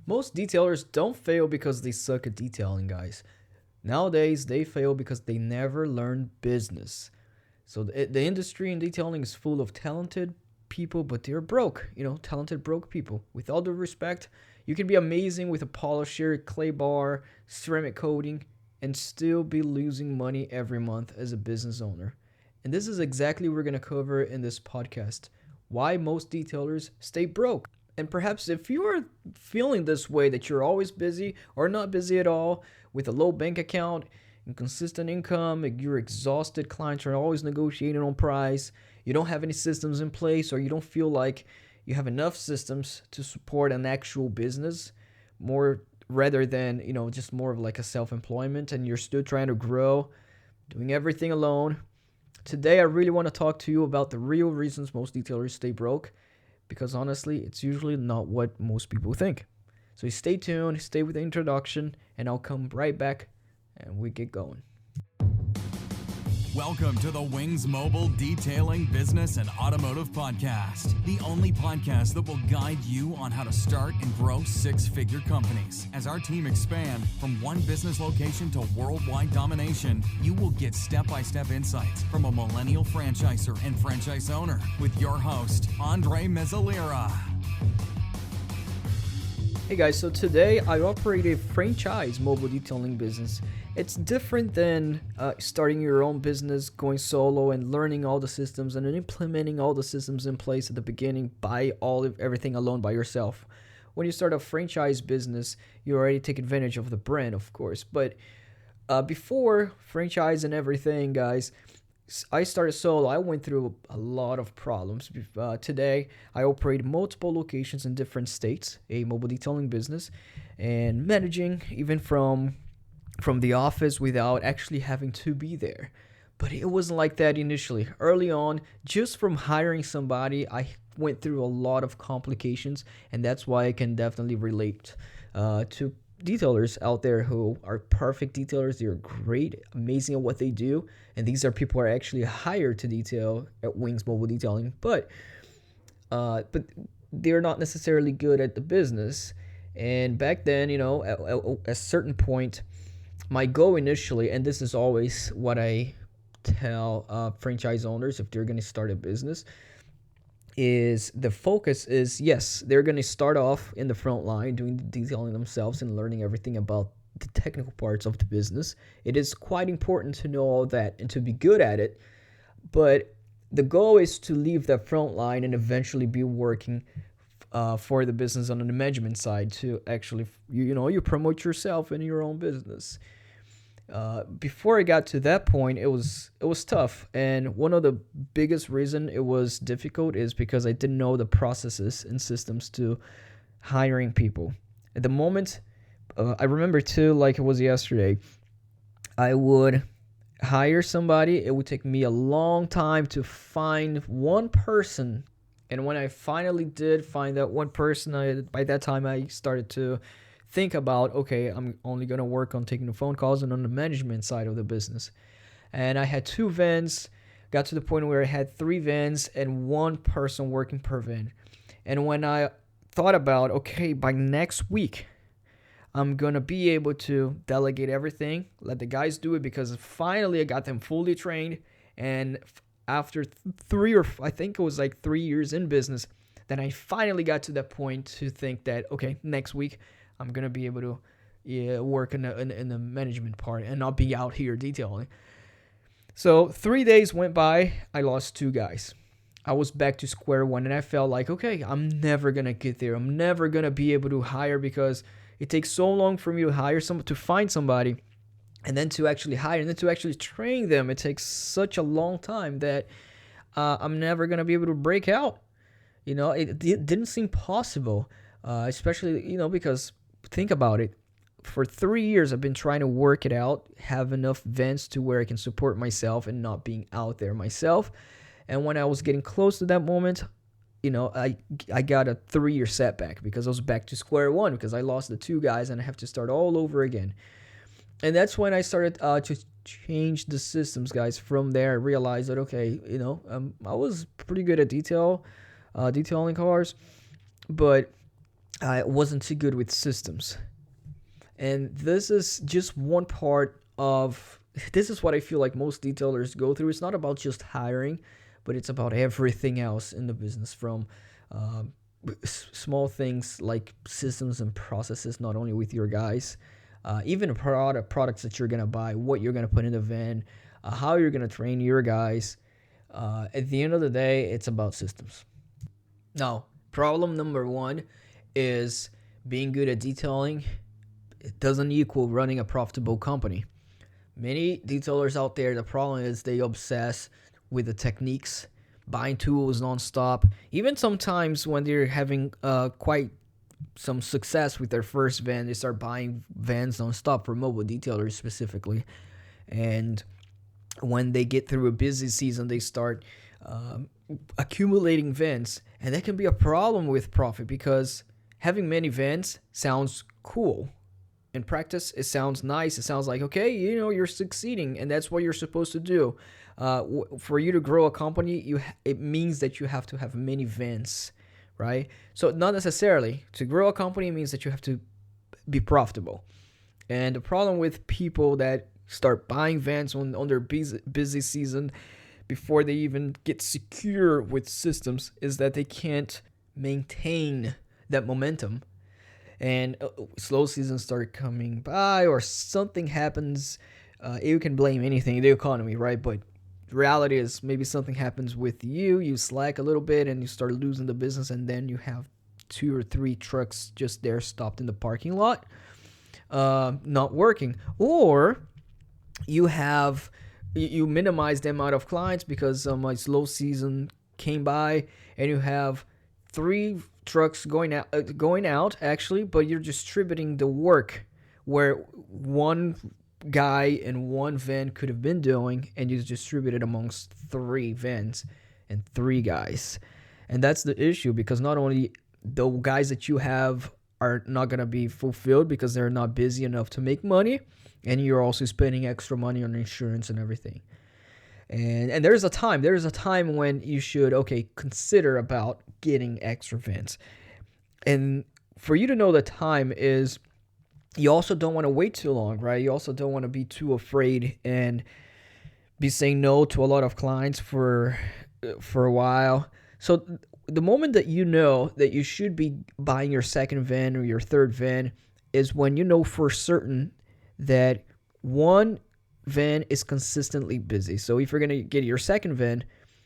Most detailers don't fail because they suck at detailing, guys. Nowadays, they fail because they never learn business. So the industry in detailing is full of talented people, but they're broke. Talented broke people. With all due respect, you can be amazing with a polisher, clay bar, ceramic coating, and still be losing money every month as a business owner. And this is exactly what we're going to cover in this podcast. Why most detailers stay broke. And perhaps if you are feeling this way, that you're always busy or not busy at all, with a low bank account, inconsistent income, you're exhausted, clients are always negotiating on price, you don't have any systems in place, or you don't feel like you have enough systems to support an actual business, more rather than, just more of like a self-employment, and you're still trying to grow, doing everything alone. Today, I really want to talk to you about the real reasons most detailers stay broke, because honestly, it's usually not what most people think. So stay tuned, stay with the introduction, and I'll come right back and we get going. Welcome to the Wings Mobile Detailing Business and Automotive Podcast, the only podcast that will guide you on how to start and grow six-figure companies. As our team expand from one business location to worldwide domination, you will get step-by-step insights from a millennial franchisor and franchise owner with your host, Mezalira. Hey guys, so today I operate a franchise mobile detailing business. It's different than starting your own business, going solo and learning all the systems and then implementing all the systems in place at the beginning by everything alone by yourself. When you start a franchise business, you already take advantage of the brand, of course. But before franchise and everything, guys, I started solo. I went through a lot of problems. Today, I operate multiple locations in different states, a mobile detailing business, and managing even from the office without actually having to be there. But it wasn't like that initially. Early on, just from hiring somebody, I went through a lot of complications, and that's why I can definitely relate to detailers out there who are perfect detailers. They're great, amazing at what they do, and these are people who are actually hired to detail at Wings Mobile Detailing, but they're not necessarily good at the business. And back then, at a certain point, my goal initially, and this is always what I tell franchise owners if they're going to start a business, is the focus is, yes, they're going to start off in the front line doing the detailing themselves and learning everything about the technical parts of the business. It is quite important to know all that and to be good at it, but the goal is to leave that front line and eventually be working for the business on the management side to actually, you promote yourself in your own business. Before I got to that point, it was tough, and one of the biggest reason it was difficult is because I didn't know the processes and systems to hiring people. At the moment, I remember too, like it was yesterday, I would hire somebody. It would take me a long time to find one person, and when I finally did find that one person, by that time I started to think about, okay, I'm only going to work on taking the phone calls and on the management side of the business. And I had 2 vans, got to the point where I had 3 vans and one person working per van. And when I thought about, okay, by next week, I'm going to be able to delegate everything, let the guys do it, because finally I got them fully trained. And after 3 years in business, then I finally got to that point to think that, okay, next week, I'm going to be able to work in the management part and not be out here detailing. So 3 days went by. I lost 2 guys. I was back to square one, and I felt like, okay, I'm never going to get there. I'm never going to be able to hire, because it takes so long for me to find somebody, and then to actually hire, and then to actually train them. It takes such a long time that I'm never going to be able to break out. It didn't seem possible, especially, because think about it. For 3 years, I've been trying to work it out, have enough vents to where I can support myself and not being out there myself. And when I was getting close to that moment, I got a 3-year setback, because I was back to square one, because I lost the 2 guys and I have to start all over again. And that's when I started to change the systems, guys. From there, I realized that, okay, I was pretty good at detailing cars, but I wasn't too good with systems. And this is just one part of this is what I feel like most detailers go through. It's not about just hiring, but it's about everything else in the business from um, small things like systems and processes, not only with your guys, even products that you're gonna buy, what you're gonna put in the van, how you're gonna train your guys. At the end of the day, it's about systems. Now, problem number one is being good at detailing. It doesn't equal running a profitable company. Many detailers out there, the problem is they obsess with the techniques, buying tools nonstop. Even sometimes when they're having quite some success with their first van, they start buying vans nonstop for mobile detailers specifically. And when they get through a busy season, they start um, accumulating vans, and that can be a problem with profit because having many vans sounds cool. In practice, it sounds nice. It sounds like, okay, you're succeeding, and that's what you're supposed to do. For you to grow a company, it means that you have to have many vans, right? So not necessarily to grow a company means that you have to be profitable. And the problem with people that start buying vans on their busy season before they even get secure with systems is that they can't maintain that momentum. And slow seasons start coming by, or something happens. You can blame anything, the economy, right? But reality is maybe something happens with you slack a little bit, and you start losing the business, and then you have two or three trucks just there stopped in the parking lot, not working. Or you have you minimize the amount of clients because a slow season came by, and you have three trucks going out actually, but you're distributing the work where one guy in one van could have been doing, and you distribute it amongst three vans and three guys. And that's the issue, because not only the guys that you have are not going to be fulfilled because they're not busy enough to make money, and you're also spending extra money on insurance and everything. And there's a time when you should, okay, consider about getting extra vans. And for you to know the time is, you also don't want to wait too long, right? You also don't want to be too afraid and be saying no to a lot of clients for a while. So the moment that you know that you should be buying your second van or your third van is when you know for certain that one van is consistently busy. So if you're going to get your second van,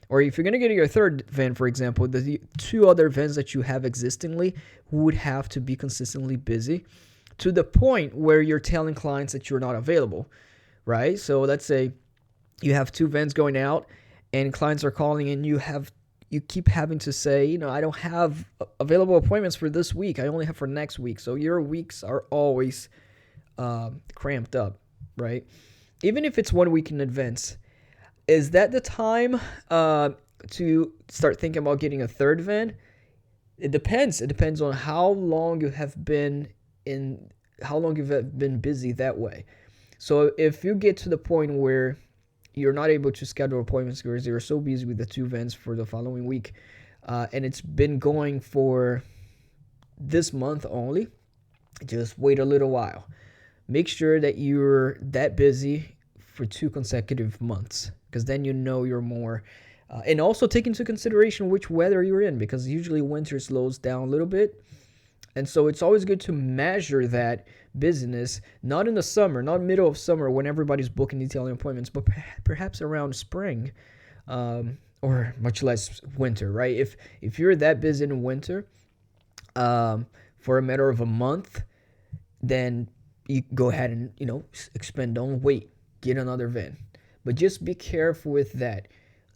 or if you're going to get your third van, for example, the two other vans that you have existingly would have to be consistently busy to the point where you're telling clients that you're not available, right? So let's say you have two vans going out, and clients are calling, and you keep having to say, I don't have available appointments for this week. I only have for next week. So your weeks are always cramped up, right? Even if it's 1 week in advance. Is that the time to start thinking about getting a third van? It depends. It depends on how long you have been busy that way. So if you get to the point where you're not able to schedule appointments because you're so busy with the two vans for the following week, and it's been going for this month only, just wait a little while. Make sure that you're that busy for 2 consecutive months, because then you're more. And also take into consideration which weather you're in, because usually winter slows down a little bit. And so it's always good to measure that busyness, not in the summer, not middle of summer when everybody's booking detailing appointments, but perhaps around spring, or much less winter, right? If you're that busy in winter, for a matter of a month, then you go ahead and expend. Don't wait, get another van. But just be careful with that.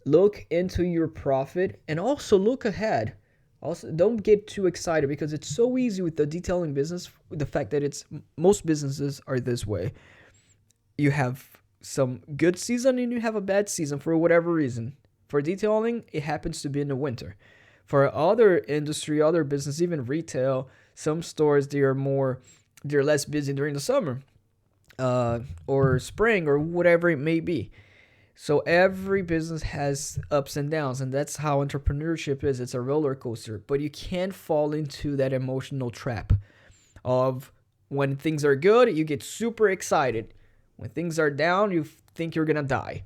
Look into your profit, and also look ahead. Also, don't get too excited, because it's so easy with the detailing business, with the fact that most businesses are this way. You have some good season and you have a bad season for whatever reason. For detailing, it happens to be in the winter. For other industry, other business, even retail, some stores, they're less busy during the summer, or spring, or whatever it may be. So every business has ups and downs, and that's how entrepreneurship is. It's a roller coaster, but you can't fall into that emotional trap of when things are good, you get super excited. When things are down, you think you're gonna die.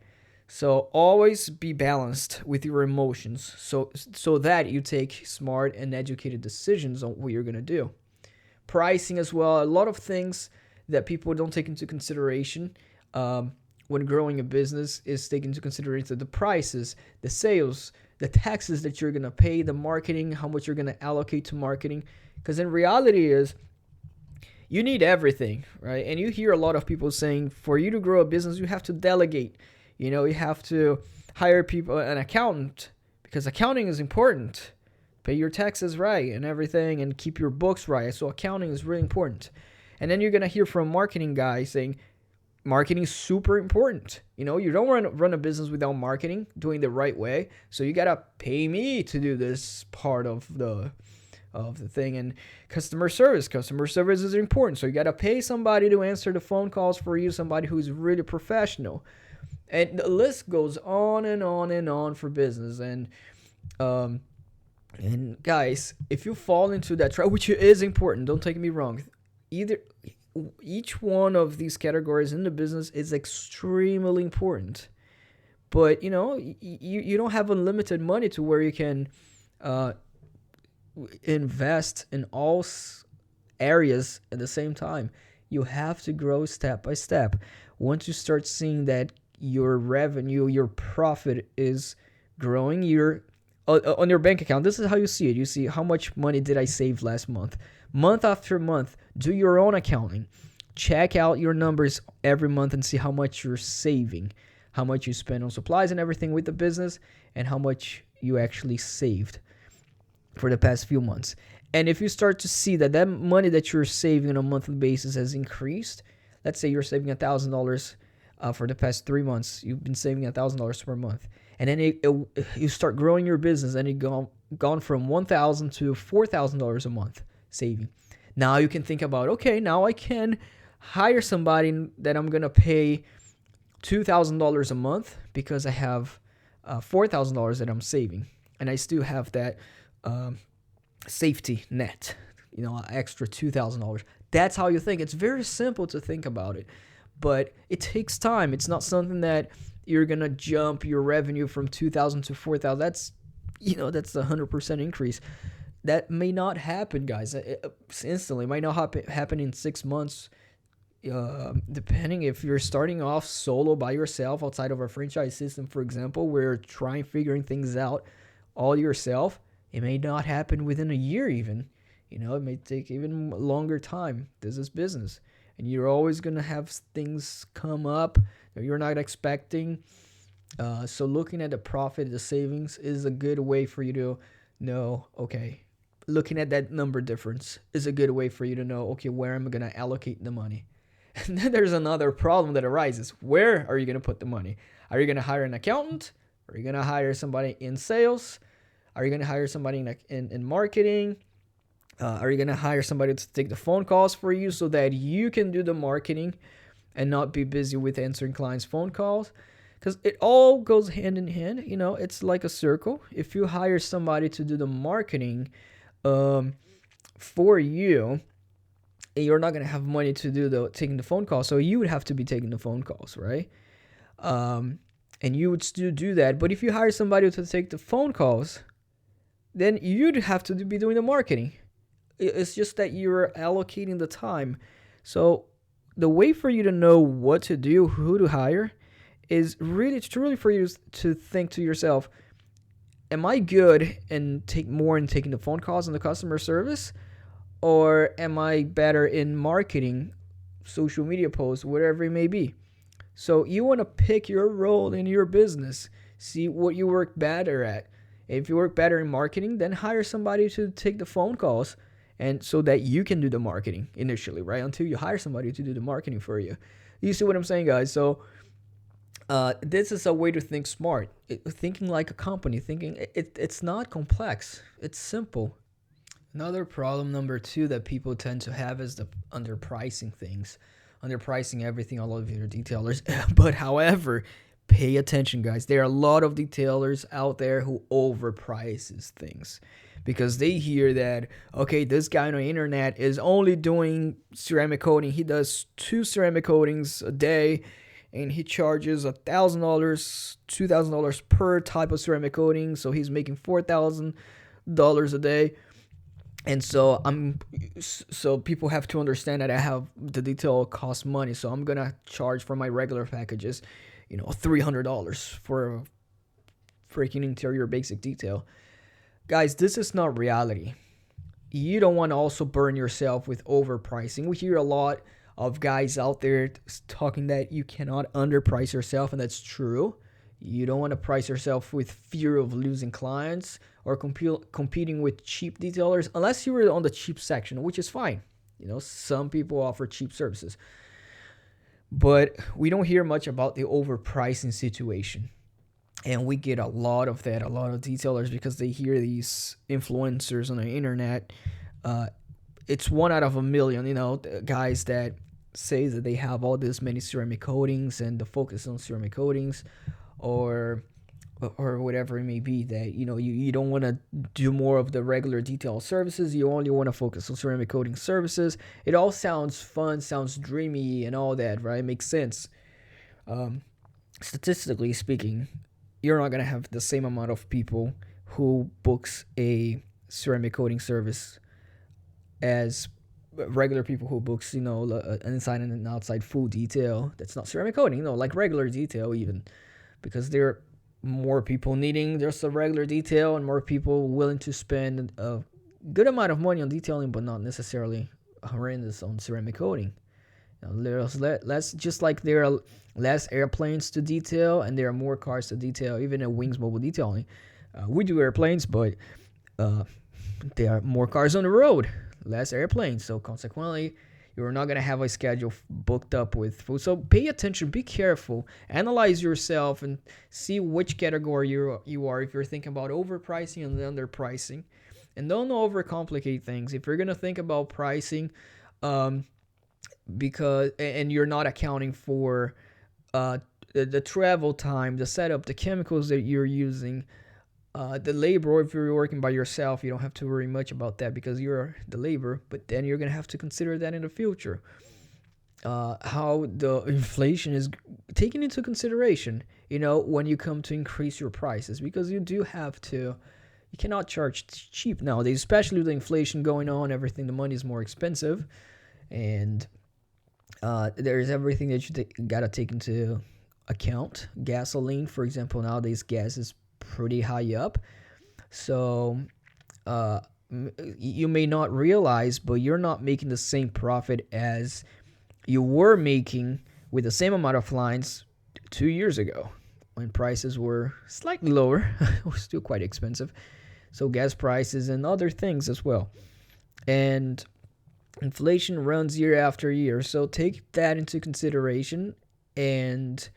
So always be balanced with your emotions, so that you take smart and educated decisions on what you're gonna do. Pricing as well. A lot of things that people don't take into consideration when growing a business is taking into consideration the prices, the sales, the taxes that you're gonna pay, the marketing, how much you're gonna allocate to marketing. Because in reality is you need everything, right? And you hear a lot of people saying for you to grow a business, you have to delegate. You have to hire people, an accountant, because accounting is important. Pay your taxes right and everything and keep your books right. So accounting is really important. And then you're going to hear from marketing guys saying marketing is super important. You don't want to run a business without marketing, doing the right way. So you got to pay me to do this part of the thing. And customer service is important, so you got to pay somebody to answer the phone calls for you, somebody who's really professional, and the list goes on and on and on for business. And guys, if you fall into that trap, which is important, don't take me wrong, either each one of these categories in the business is extremely important, but you don't have unlimited money to where you can uh, invest in all areas at the same time. You have to grow step by step. Once you start seeing that your revenue, your profit is growing, on your bank account, this is how you see it. You see how much money did I save last month. Month after month, do your own accounting. Check out your numbers every month and see how much you're saving, how much you spend on supplies and everything with the business, and how much you actually saved for the past few months. And if you start to see that money that you're saving on a monthly basis has increased, let's say you're saving $1,000 for the past 3 months, you've been saving $1,000 per month, and then you start growing your business, and it gone from $1,000 to $4,000 a month saving. Now you can think about, okay, now I can hire somebody that I'm gonna pay $2,000 a month because I have $4,000 that I'm saving, and I still have that safety net, extra $2,000. That's how you think. It's very simple to think about it, but it takes time. It's not something that you're gonna jump your revenue from 2,000 to 4,000. That's 100% increase. That may not happen, guys, instantly. It might not happen in 6 months. Depending if you're starting off solo by yourself outside of a franchise system, for example, where you're figuring things out all yourself, it may not happen within a year even. It may take even longer time. This is business. And you're always going to have things come up that you're not expecting. So looking at the profit, the savings is a good way for you to know, okay, looking at that number difference is a good way for you to know, okay, where am I going to allocate the money? And then there's another problem that arises. Where are you going to put the money? Are you going to hire an accountant? Are you going to hire somebody in sales? Are you going to hire somebody in marketing? Are you going to hire somebody to take the phone calls for you so that you can do the marketing and not be busy with answering clients' phone calls? Because it all goes hand in hand. It's like a circle. If you hire somebody to do the marketing for you, you're not going to have money to do taking the phone calls. So you would have to be taking the phone calls, right? And you would still do that. But if you hire somebody to take the phone calls, then you'd have to be doing the marketing. It's just that you're allocating the time. So the way for you to know what to do, who to hire, is really truly for you to think to yourself, am I good and take more in taking the phone calls and the customer service? Or am I better in marketing, social media posts, whatever it may be? So you want to pick your role in your business. See what you work better at. If you work better in marketing, then hire somebody to take the phone calls, and so that you can do the marketing initially, right? Until you hire somebody to do the marketing for you. You see what I'm saying, guys? So this is a way to think smart. Thinking like a company. It's not complex. It's simple. Another problem, number 2, that people tend to have is the underpricing things. Underpricing everything, all of your detailers. But however, Pay attention, guys. There are a lot of detailers out there who overprices things because they hear that, okay, this guy on the internet is only doing ceramic coating. He does 2 ceramic coatings a day, and he charges $1,000, $2,000 per type of ceramic coating. So he's making $4,000 a day. And so people have to understand that I have the detail costs money. So I'm gonna charge for my regular packages, $300 for a freaking interior basic detail. Guys, this is not reality. You don't want to also burn yourself with overpricing. We hear a lot of guys out there talking that you cannot underprice yourself, and that's true. You don't want to price yourself with fear of losing clients or competing with cheap detailers, unless you were on the cheap section, which is fine. Some people offer cheap services. But we don't hear much about the overpricing situation. And we get a lot of that, a lot of detailers, because they hear these influencers on the internet. It's 1 out of 1 million, guys that say that they have all this many ceramic coatings and the focus on ceramic coatings, or whatever it may be, that you don't want to do more of the regular detail services. You only want to focus on ceramic coating services. It all sounds fun, sounds dreamy and all that, right? It makes sense. Statistically speaking, you're not going to have the same amount of people who books a ceramic coating service as regular people who books an inside and an outside full detail that's not ceramic coating, like regular detail, even, because there are more people needing just a regular detail and more people willing to spend a good amount of money on detailing, but not necessarily horrendous on ceramic coating. Let's just like there are less airplanes to detail and there are more cars to detail, even at Wings Mobile Detailing. We do airplanes, but there are more cars on the road, less airplanes. So consequently, you're not going to have a schedule booked up with food. So pay attention, be careful, analyze yourself, and see which category you are if you're thinking about overpricing and underpricing. And don't overcomplicate things. If you're going to think about pricing, because you're not accounting for the travel time, the setup, the chemicals that you're using, the labor, or if you're working by yourself, you don't have to worry much about that because you're the labor, but then you're going to have to consider that in the future. How the inflation is taken into consideration, when you come to increase your prices, because you cannot charge cheap nowadays, especially with the inflation going on, the money is more expensive, and there's everything that you gotta take into account. Gasoline, for example, nowadays gas is pretty high up. So you may not realize, but you're not making the same profit as you were making with the same amount of lines 2 years ago when prices were slightly lower. It was still quite expensive. So gas prices and other things as well. And inflation runs year after year. So take that into consideration, and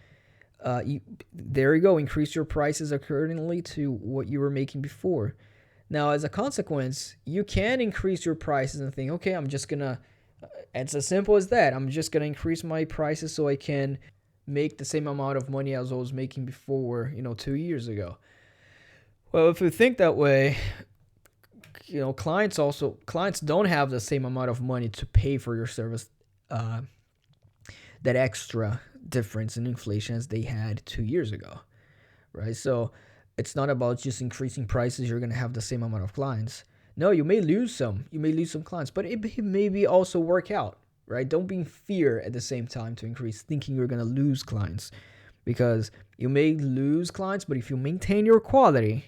there you go. Increase your prices accordingly to what you were making before. Now, as a consequence, you can increase your prices and think, okay, it's as simple as that. I'm just going to increase my prices so I can make the same amount of money as I was making before, 2 years ago. Well, if you think that way, clients don't have the same amount of money to pay for your service, that extra difference in inflation as they had 2 years ago, right? So it's not about just increasing prices. You're going to have the same amount of clients. No, you may lose some clients, but it maybe also work out, right? Don't be in fear at the same time to increase, thinking you're going to lose clients, because you may lose clients, but if you maintain your quality,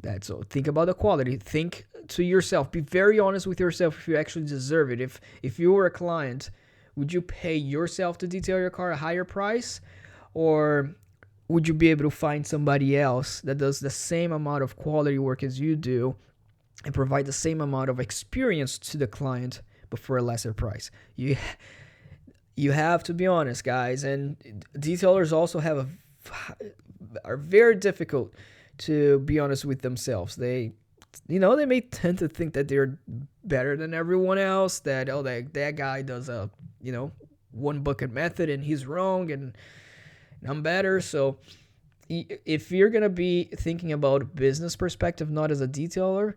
that's all. Think about the quality. Think to yourself. Be very honest with yourself if you actually deserve it. If you were a client, would you pay yourself to detail your car a higher price, or would you be able to find somebody else that does the same amount of quality work as you do and provide the same amount of experience to the client but for a lesser price? You have to be honest, guys. And detailers also are very difficult to be honest with themselves. They may tend to think that they're better than everyone else, that that guy does a one bucket method and he's wrong, and I'm better. So if you're gonna be thinking about business perspective, not as a detailer,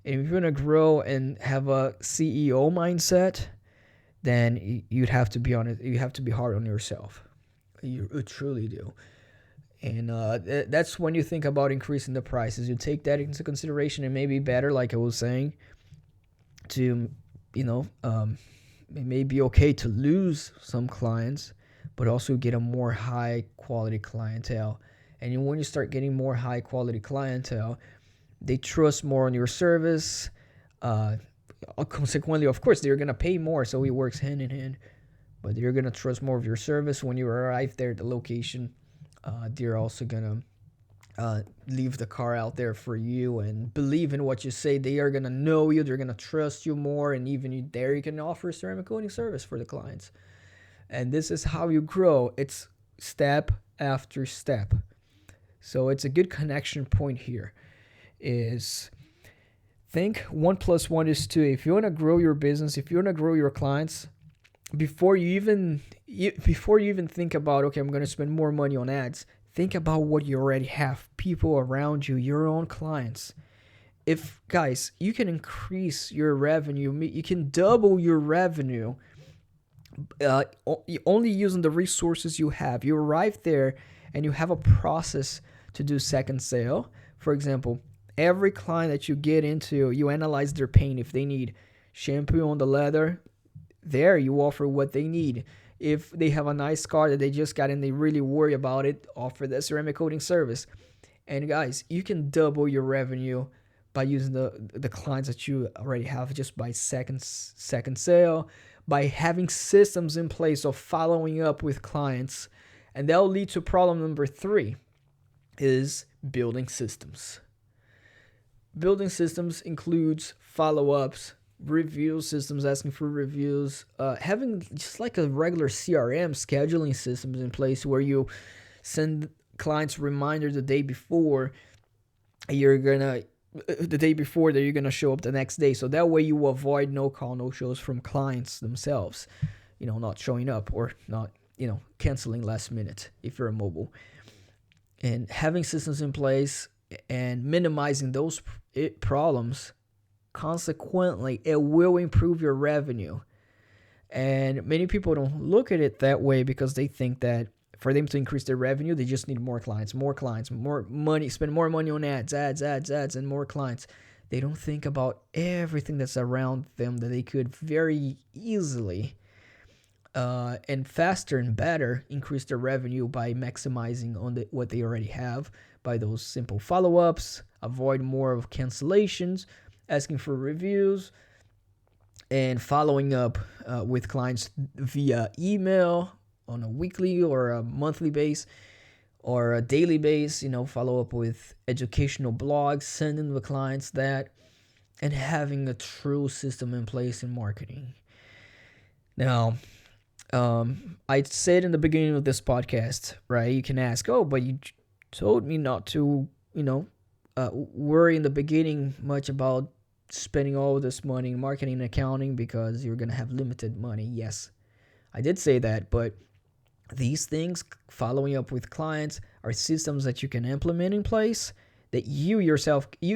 and if you're gonna grow and have a CEO mindset, then you'd have to be honest. You have to be hard on yourself. You truly do. And that's when you think about increasing the prices. You take that into consideration, and maybe better, like I was saying, to you know, it may be okay to lose some clients, but also get a more high quality clientele. And when you start getting more high quality clientele, they trust more on your service. Uh, Consequently, of course, they're gonna pay more, so it works hand in hand. But they're gonna trust more of your service when you arrive there at the location. They're also gonna leave the car out there for you and believe in what you say. They are gonna know you. They're gonna trust you more, and even there, you can offer ceramic coating service for the clients. And this is how you grow. It's step after step. So it's a good connection point here. Is think 1 + 1 is 2. If you want to grow your business, if you want to grow your clients, before you even think about, okay, I'm going to spend more money on ads, think about what you already have, people around you, your own clients. If guys, you can increase your revenue, you can double your revenue only using the resources you have. You arrive there and you have a process to do second sale. For example, every client that you get into, you analyze their pain. If they need shampoo on the leather, there you offer what they need. If they have a nice car that they just got and they really worry about it, offer the ceramic coating service. And guys, you can double your revenue by using the clients that you already have, just by second sale, by having systems in place of following up with clients. And that'll lead to problem number 3, is building systems. Building systems includes follow-ups, review systems, asking for reviews, having just like a regular CRM scheduling systems in place where you send clients reminders the day before that you're gonna show up the next day. So that way you avoid no call, no shows from clients themselves, not showing up or not, canceling last minute if you're a mobile. And having systems in place and minimizing those problems, consequently, it will improve your revenue. And many people don't look at it that way because they think that for them to increase their revenue, they just need more clients, more money, spend more money on ads, and more clients. They don't think about everything that's around them that they could very easily and faster and better increase their revenue by maximizing on what they already have by those simple follow-ups, avoid more of cancellations, asking for reviews, and following up with clients via email on a weekly or a monthly base or a daily base, follow up with educational blogs, sending the clients that, and having a true system in place in marketing. Now, I said in the beginning of this podcast, right? You can ask, but you told me not to, worry in the beginning much about spending all this money in marketing and accounting because you're going to have limited money. Yes, I did say that, but these things, following up with clients, are systems that you can implement in place that you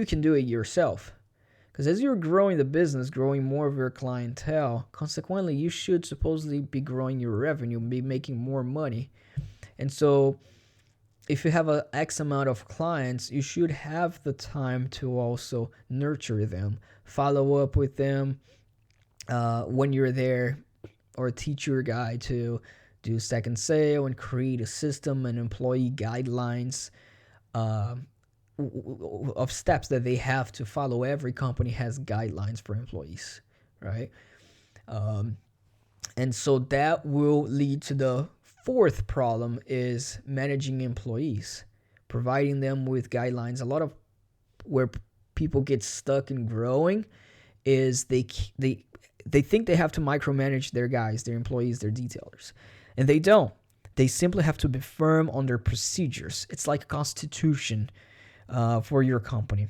can do it yourself. Because as you're growing the business, growing more of your clientele, consequently, you should supposedly be growing your revenue, be making more money. And so if you have an X amount of clients, you should have the time to also nurture them, follow up with them when you're there, or teach your guy to do second sale and create a system and employee guidelines of steps that they have to follow. Every company has guidelines for employees, right? And so that will lead to the 4th problem, is managing employees, providing them with guidelines. A lot of where people get stuck in growing is they think they have to micromanage their guys, their employees, their detailers, and they don't. They simply have to be firm on their procedures. It's like a constitution for your company.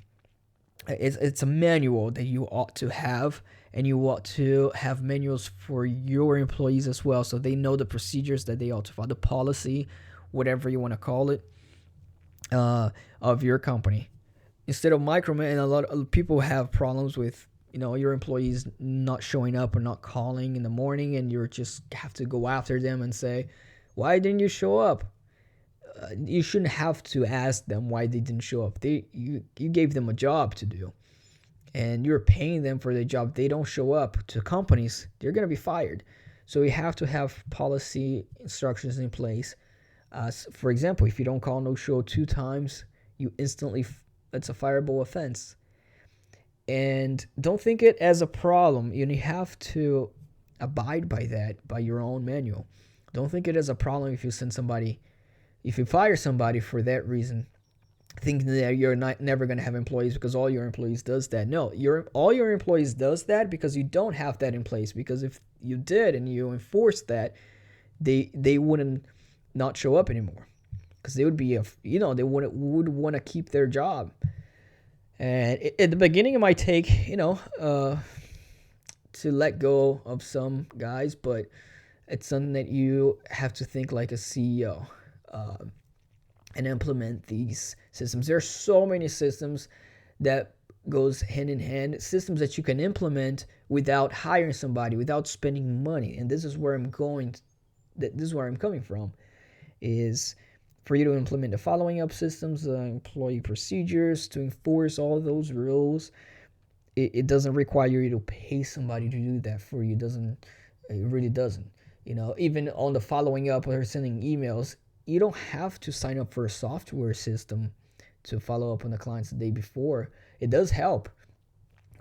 It's a manual that you ought to have, and you ought to have manuals for your employees as well, so they know the procedures that they ought to follow, the policy, whatever you want to call it, of your company. Instead of micromanaging, a lot of people have problems with your employees not showing up or not calling in the morning, and you just have to go after them and say, "Why didn't you show up?" You shouldn't have to ask them why they didn't show up. You gave them a job to do, and you're paying them for the job. They don't show up to companies, they're gonna be fired. So we have to have policy instructions in place. For example, if you don't call no show 2 times, you instantly that's a fireable offense. And don't think it as a problem. You have to abide by that, by your own manual. Don't think it as a problem if you fire somebody for that reason, thinking that you're not never going to have employees because all your employees does that. No, all your employees does that because you don't have that in place. Because if you did and you enforced that, they wouldn't not show up anymore, because they would be they would want to keep their job. And at the beginning, it might take to let go of some guys, but it's something that you have to think like a CEO, and implement these systems. There are so many systems that goes hand in hand, systems that you can implement without hiring somebody, without spending money. And this is where I'm going. This is where I'm coming from, is for you to implement the following up systems, employee procedures, to enforce all those rules. It doesn't require you to pay somebody to do that for you. It really doesn't. Even on the following up or sending emails, you don't have to sign up for a software system to follow up on the clients the day before. It does help.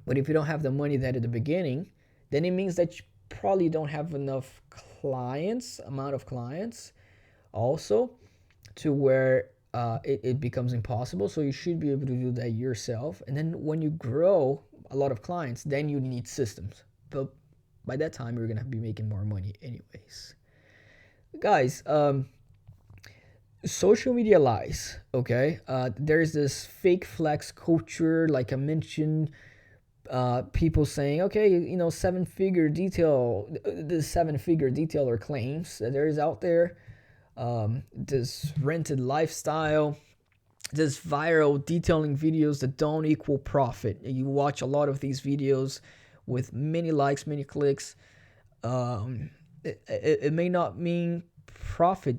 But if you don't have the money that at the beginning, then it means that you probably don't have enough amount of clients also, to where it becomes impossible. So you should be able to do that yourself. And then when you grow a lot of clients, then you need systems. But by that time, you're going to be making more money anyways. Guys, social media lies, okay? There's this fake flex culture, like I mentioned, people saying, okay, the 7-figure detailer claims that there is out there, this rented lifestyle, this viral detailing videos that don't equal profit. You watch a lot of these videos with many likes, many clicks. It may not mean profit,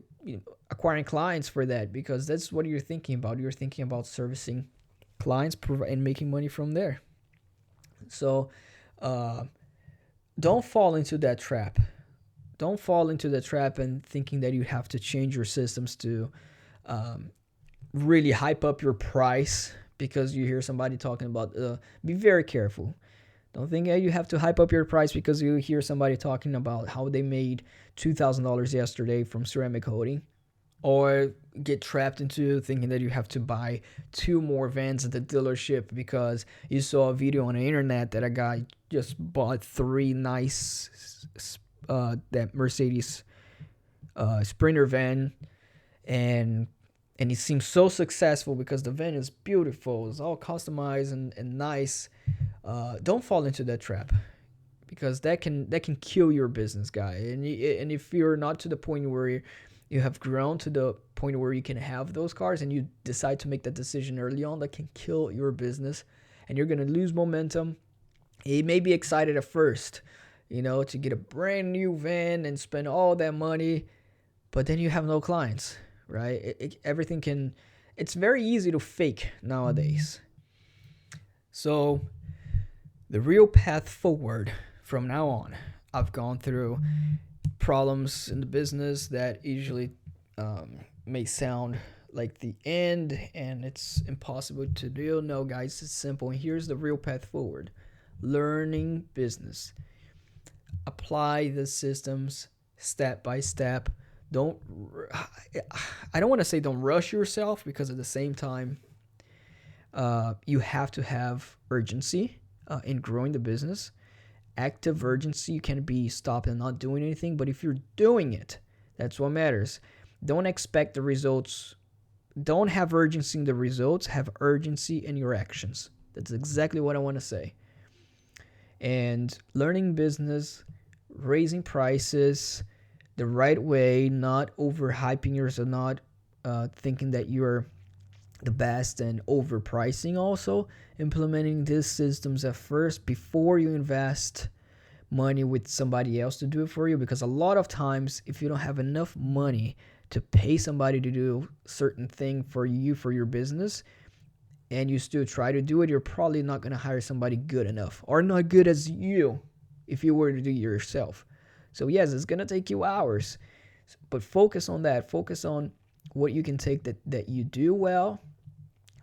acquiring clients for that, because that's what you're thinking about. You're thinking about servicing clients and making money from there. So don't fall into that trap. Don't fall into the trap and thinking that you have to change your systems to really hype up your price because you hear somebody talking about. Be very careful. Don't think that you have to hype up your price because you hear somebody talking about how they made $2,000 yesterday from ceramic coating, or get trapped into thinking that you have to buy 2 more vans at the dealership because you saw a video on the internet that a guy just bought 3 nice that Mercedes Sprinter van, and he seems so successful because the van is beautiful, it's all customized and nice. Don't fall into that trap, because that can kill your business, guy. And if you're not to the point where you have grown to the point where you can have those cars, and you decide to make that decision early on, that can kill your business, and you're gonna lose momentum. You may be excited at first, to get a brand new van and spend all that money, but then you have no clients, right? It's very easy to fake nowadays. So the real path forward from now on, I've gone through problems in the business that usually may sound like the end and it's impossible to do. No, guys, it's simple. And here's the real path forward. Learning business. Apply the systems step by step. I don't want to say don't rush yourself, because at the same time, you have to have urgency in growing the business. Active urgency. You can't be stopped and not doing anything, but if you're doing it, that's what matters. Don't expect the results. Don't have urgency in the results. Have urgency in your actions. That's exactly what I want to say. And learning business, raising prices, the right way, not overhyping yourself, not thinking that you're the best, and overpricing. Also implementing these systems at first before you invest money with somebody else to do it for you, because a lot of times if you don't have enough money to pay somebody to do certain thing for you, for your business, and you still try to do it, you're probably not going to hire somebody good enough, or not good as you, if you were to do it yourself. So yes, it's going to take you hours, but focus on that. Focus on what you can take that you do well.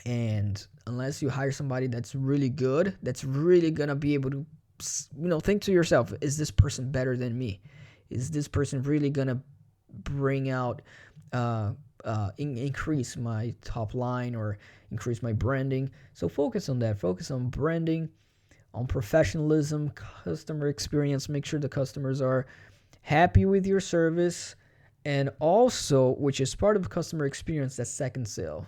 And unless you hire somebody that's really good, that's really going to be able to, think to yourself, is this person better than me? Is this person really going to bring out, increase my top line, or increase my branding? So focus on that. Focus on branding, on professionalism, customer experience. Make sure the customers are happy with your service. And also, which is part of customer experience, that second sale,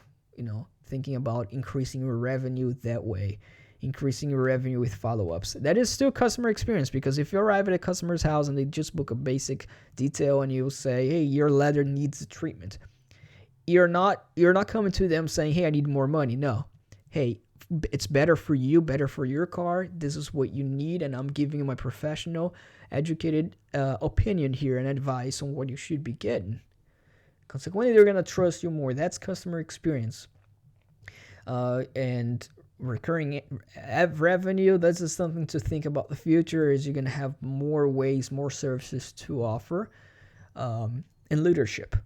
thinking about increasing your revenue that way, increasing your revenue with follow-ups. That is still customer experience, because if you arrive at a customer's house and they just book a basic detail and you say, hey, your leather needs a treatment, you're not coming to them saying, hey, I need more money. No. Hey, it's better for you, better for your car. This is what you need, and I'm giving you my professional, educated opinion here and advice on what you should be getting. Consequently, they're going to trust you more. That's customer experience. And recurring revenue, that's just something to think about the future, is you're going to have more ways, more services to offer. And leadership,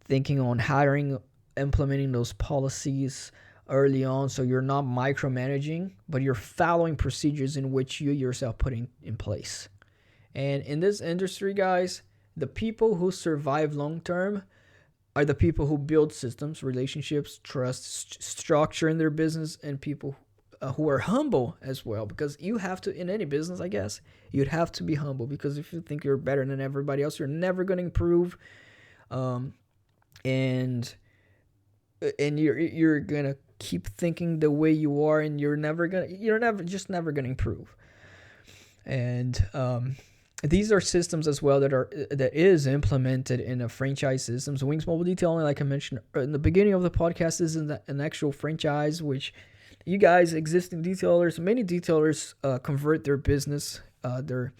thinking on hiring, implementing those policies early on, so you're not micromanaging, but you're following procedures in which you yourself put in place. And in this industry, guys, the people who survive long term are the people who build systems, relationships, trust, structure in their business, and people who are humble as well. Because you have to, in any business, I guess, you'd have to be humble, because if you think you're better than everybody else, you're never going to improve. And you're going to keep thinking the way you are, and you're never gonna improve. And these are systems as well that is implemented in a franchise systems. Wings Mobile Detailing, like I mentioned in the beginning of the podcast, is an actual franchise, which you guys, existing detailers, many detailers convert their business, their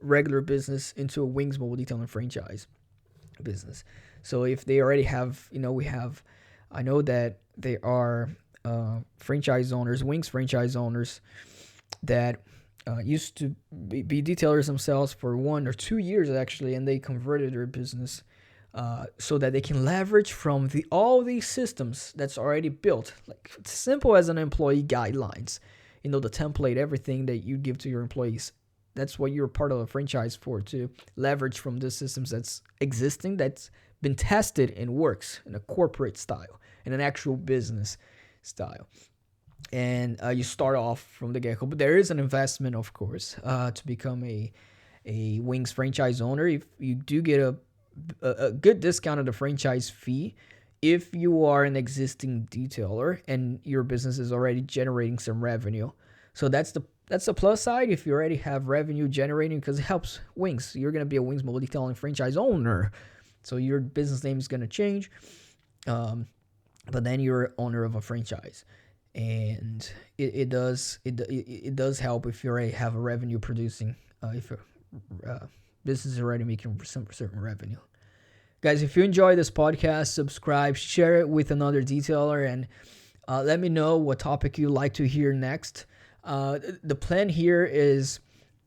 regular business, into a Wings Mobile Detailing franchise business. So if they already have, I know that they are franchise owners, Wings franchise owners, that used to be detailers themselves for 1 or 2 years, actually, and they converted their business so that they can leverage from all these systems that's already built. Like, it's simple as an employee guidelines, the template, everything that you give to your employees. That's what you're part of a franchise for, to leverage from the systems that's existing, that's been tested and works in a corporate style, in an actual business style. And you start off from the get-go. But there is an investment, of course, to become a Wings franchise owner. If you do get a good discount of the franchise fee, if you are an existing detailer and your business is already generating some revenue. So that's the plus side. If you already have revenue generating, because it helps Wings. You're going to be a Wings Mobile Detailing franchise owner, so your business name is going to change. But then you're owner of a franchise. And it does help if you already have a revenue producing, if your business is already making some certain revenue. Guys, if you enjoy this podcast, subscribe, share it with another detailer, and let me know what topic you'd like to hear next. The plan here is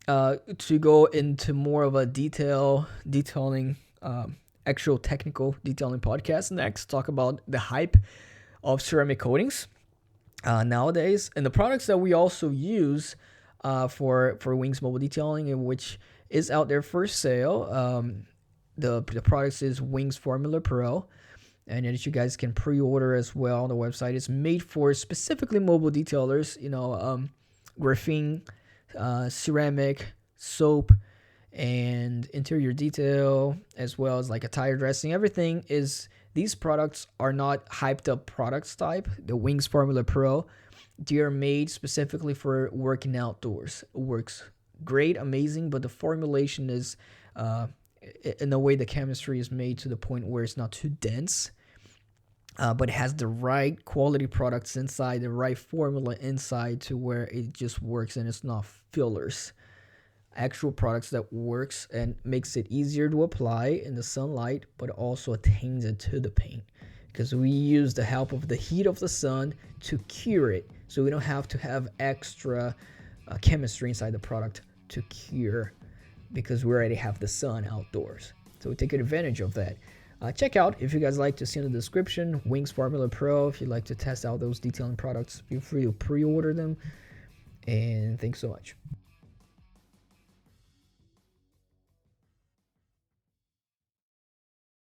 to go into more of a detailing, actual technical detailing podcast next. Talk about the hype of ceramic coatings nowadays, and the products that we also use for Wings Mobile Detailing, and which is out there for sale. The products is Wings Formula Pro, and that you guys can pre-order as well on the website. It's made for specifically mobile detailers, graphene, ceramic, soap, and interior detail, as well as like a tire dressing. Everything is, these products are not hyped up products type. The Wings Formula Pro, they are made specifically for working outdoors. It works great, amazing, but the formulation is in a way the chemistry is made to the point where it's not too dense, but it has the right quality products inside, the right formula inside to where it just works and it's not fillers. Actual products that works and makes it easier to apply in the sunlight, but also attains it to the paint, because we use the help of the heat of the sun to cure it, so we don't have to have extra chemistry inside the product to cure, because we already have the sun outdoors. So we take advantage of that. Check out, if you guys like to see in the description, Wings Formula Pro. If you'd like to test out those detailing products, feel free to pre-order them. And thanks so much.